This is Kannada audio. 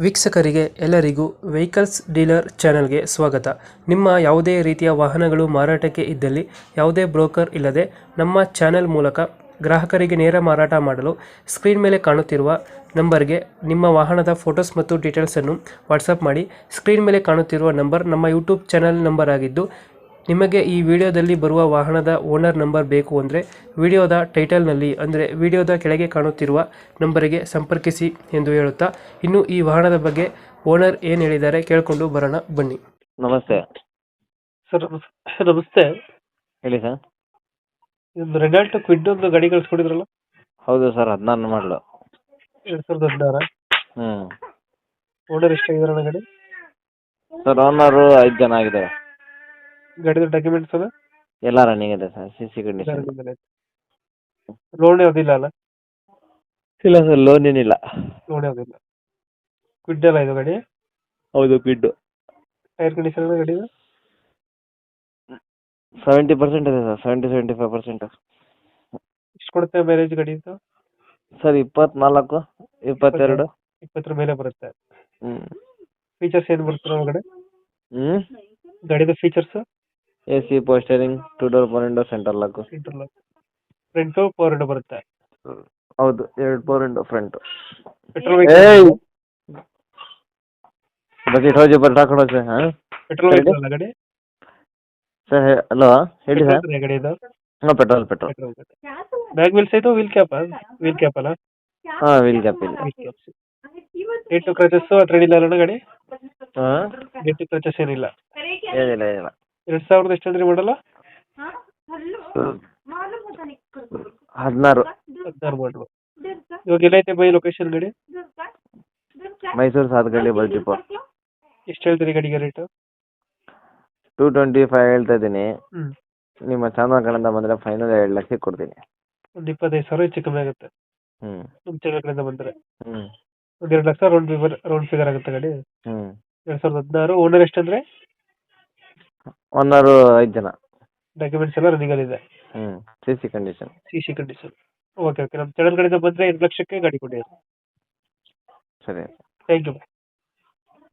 ವೀಕ್ಷಕರಿಗೆ ಎಲ್ಲರಿಗೂ ವೆಹಿಕಲ್ಸ್ ಡೀಲರ್ ಚಾನೆಲ್ಗೆ ಸ್ವಾಗತ. ನಿಮ್ಮ ಯಾವುದೇ ರೀತಿಯ ವಾಹನಗಳು ಮಾರಾಟಕ್ಕೆ ಇದ್ದಲ್ಲಿ ಯಾವುದೇ ಬ್ರೋಕರ್ ಇಲ್ಲದೆ ನಮ್ಮ ಚಾನೆಲ್ ಮೂಲಕ ಗ್ರಾಹಕರಿಗೆ ನೇರ ಮಾರಾಟ ಮಾಡಲು ಸ್ಕ್ರೀನ್ ಮೇಲೆ ಕಾಣುತ್ತಿರುವ ನಂಬರ್ಗೆ ನಿಮ್ಮ ವಾಹನದ ಫೋಟೋಸ್ ಮತ್ತು ಡೀಟೇಲ್ಸನ್ನು ವಾಟ್ಸಪ್ ಮಾಡಿ. ಸ್ಕ್ರೀನ್ ಮೇಲೆ ಕಾಣುತ್ತಿರುವ ನಂಬರ್ ನಮ್ಮ ಯೂಟ್ಯೂಬ್ ಚಾನೆಲ್ ನಂಬರ್ ಆಗಿದ್ದು, ನಿಮಗೆ ಈ ವಿಡಿಯೋದಲ್ಲಿ ಬರುವ ವಾಹನದ ಓನರ್ ನಂಬರ್ ಬೇಕು ಅಂದರೆ ವಿಡಿಯೋದ ಟೈಟಲ್ನಲ್ಲಿ ಅಂದರೆ ವಿಡಿಯೋದ ಕೆಳಗೆ ಕಾಣುತ್ತಿರುವ ನಂಬರಿಗೆ ಸಂಪರ್ಕಿಸಿ ಎಂದು ಹೇಳುತ್ತಾ, ಇನ್ನು ಈ ವಾಹನದ ಬಗ್ಗೆ ಓನರ್ ಏನು ಹೇಳಿದ್ದಾರೆ ಕೇಳಿಕೊಂಡು ಬರೋಣ ಬನ್ನಿ. ನಮಸ್ತೆ ಸರ್ ನಮಸ್ತೆ. ಹೇಳಿ ಸರ್. ಇದೊಂದು ರೆನಾಲ್ಟ್ ಕ್ವಿಡ್ ಒಂದು ಗಾಡಿ ಕಳಿಸ್ಕೊಡಿದ್ರಲ್ಲ, ಹೌದು ಸರ್, 14 ಮಾಡಲು 2016. ಓನರ್ ಎಷ್ಟಾಗಿದಾರಣ ಗಾಡಿ? ಸರ್ ಓನರು 5 ಜನ ಆಗಿದ್ದಾರೆ. ಗಾಡಿದ ಡಾಕ್ಯುಮೆಂಟ್ಸ್ ಅಲ್ಲ ಎಲ್ಲ ರನ್ನಿಂಗ್ ಇದೆ ಸರ್, CC ಕಂಡೀಷನ್. ಲೋನ್ ಯಾವುದಿಲ್ಲ ಅಲ್ಲ? ಇಲ್ಲ ಸರ್, ಲೋನ್ ಏನಿಲ್ಲ. ಲೋನ್ ಯಾವುದಿಲ್ಲ. ಕ್ವಿಡ್ ಅಲ್ಲ ಇದು ಗಾಡಿ? ಹೌದು, ಕ್ವಿಡ್. ಟೈರ್ ಕಂಡೀಷನ್ ಗಾಡಿದು 70% ಇದೆ ಸರ್, 70-75%. ಎಷ್ಟು ಕೊಡುತ್ತೆ ಮೈಲೇಜ್ ಗಾಡಿ ಇದು? ಸರ್ 24, 22. 20 ಮೇಲೆ ಬರುತ್ತೆ. ಫೀಚರ್ಸ್ ಏನು ಬರುತ್ತೆ ಒಳಗಡೆ ಗಾಡಿದ features? AC, power steering, 2 door power window, centre lock. Front power window ಬರುತ್ತೆ. ಹೌದು, 2 power window front. Petrol budget ಹೋಗಿ ಬರ್ತಾಕೊಂಡು ಸರ್. ಪೆಟ್ರೋಲ್ ವೆಹಿಕಲ್ ಅಲ್ಲ ಗಾಡಿ? ಸರ್ ಹಲೋ, ಹೇಳಿ ಸರ್. ಗಾಡಿ ಇದು ಹಾಂ, ಪೆಟ್ರೋಲ್. ಬ್ಯಾಕ್ ವೀಲ್ಸ್ ಐತು, ವೀಲ್ ಕ್ಯಾಪ್ ಅಲ್ಲ? ಹಾಂ, ವೀಲ್ ಕ್ಯಾಪ್ ಇಲ್ಲ. ಏಟು ಕ್ರಚಸ್ ಹತ್ರ ಇಲ್ಲ ಅಲ್ಲ ಗಾಡಿ? ಹಾಂ, ಏಟು ಕ್ರಚಸ್ ಏನಿಲ್ಲ. ಏನಿಲ್ಲ. 2000 ಎಷ್ಟು ಅಂದ್ರೆ ಮಾಡಲ್ಲ? 16 ಮಾಡಲು. ಇವಾಗ ಎಲ್ಲೈತೆ ಬೈ ಲೊಕೇಶನ್ ಗಾಡಿ? Mysuru Sathagalli bus depot. ಎಷ್ಟು ಹೇಳ್ತೀರಿ ಗಾಡಿಗೆ ರೇಟು? 225 ಹೇಳ್ತಾ ಇದ್ದೀನಿ. ನಿಮ್ಮ ಚಾನಲ್ ಕಡೆಯಿಂದ ಬಂದರೆ ಫೈನಲ್ 2 ಲಕ್ಷಕ್ಕೆ ಕೊಡ್ತೀನಿ. ಒಂದು 25,000 ಹೆಚ್ಚು ಕಮ್ಮಿ ಆಗುತ್ತೆ ನಮ್ಮ ಚಾನಲ್ ಕಡೆಯಿಂದ ಬಂದರೆ. ಒಂದು 2 ಲಕ್ಷ ರೌಂಡ್ ಫಿಗರ್ ಆಗುತ್ತೆ ಗಾಡಿ. 2016. ಓನರ್ ಎಷ್ಟಂದ್ರೆ? ಓನರು 5 ಜನ. ಡಾಕ್ಯುಮೆಂಟ್ಸ್ ಎಲ್ಲ ರನ್ನಿಂಗ್ ಅಲ್ಲಿ ಇದೆ. CC condition. ಓಕೆ. ನಮ್ಮ ಚಾನಲ್ ಕಡೆಯಿಂದ ಬಂದರೆ 2 ಲಕ್ಷಕ್ಕೆ ಗಾಡಿ ಕೊಡಿ. ಸರಿ. Thank you.